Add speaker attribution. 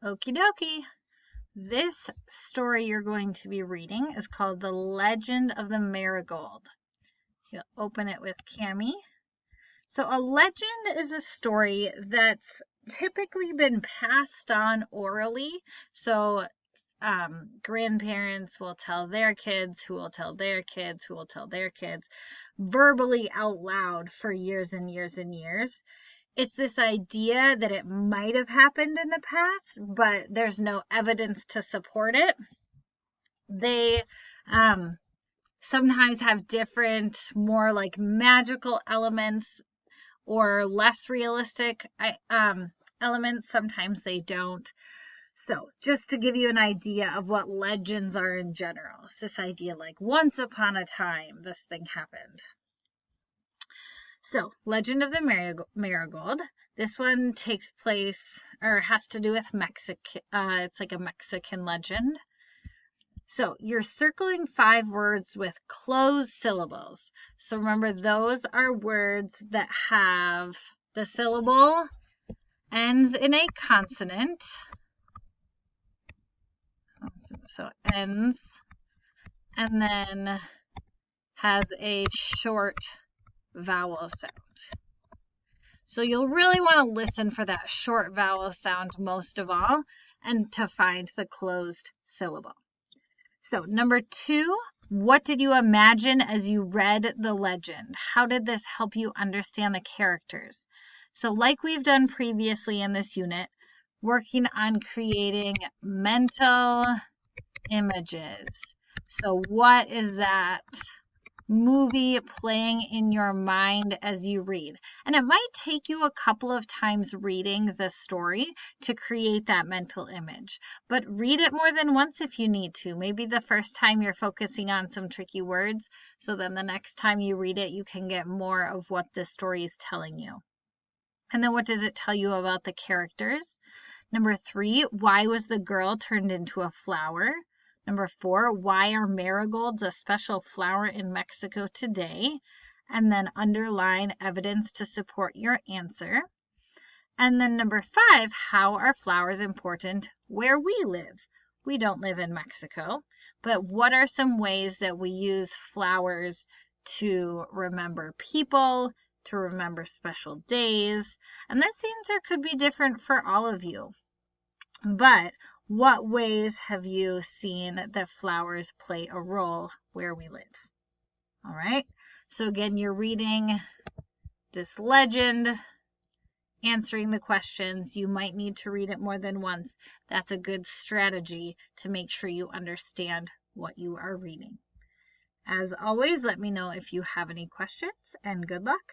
Speaker 1: Okie dokie. This story you're going to be reading is called The Legend of the Marigold. You'll open it with Cami. So a legend is a story that's typically been passed on orally. So grandparents will tell their kids, who will tell their kids, who will tell their kids, verbally out loud for years and years and years. It's this idea that it might have happened in the past, but there's no evidence to support it. They sometimes have different, more like magical elements or less realistic elements. Sometimes they don't. So just to give you an idea of what legends are in general, it's this idea like once upon a time this thing happened. So, Legend of the Marigold. This one takes place, or has to do with Mexico. It's like a Mexican legend. So, you're circling 5 words with closed syllables. So, remember, those are words that have the syllable ends in a consonant. So, ends, and then has a short vowel sound. So you'll really want to listen for that short vowel sound most of all, and to find the closed syllable. So number 2, what did you imagine as you read the legend? How did this help you understand the characters? So like we've done previously in this unit, working on creating mental images. So what is that movie playing in your mind as you read? And it might take you a couple of times reading the story to create that mental image, but read it more than once if you need to. Maybe the first time you're focusing on some tricky words, so then the next time you read it you can get more of what the story is telling you. And then what does it tell you about the characters? Number 3, why was the girl turned into a flower? Number 4, why are marigolds a special flower in Mexico today? And then underline evidence to support your answer. And then number 5, how are flowers important where we live? We don't live in Mexico, but what are some ways that we use flowers to remember people, to remember special days? And this answer could be different for all of you. But what ways have you seen that flowers play a role where we live? All right. So again, you're reading this legend, answering the questions. You might need to read it more than once. That's a good strategy to make sure you understand what you are reading. As always, let me know if you have any questions, and good luck.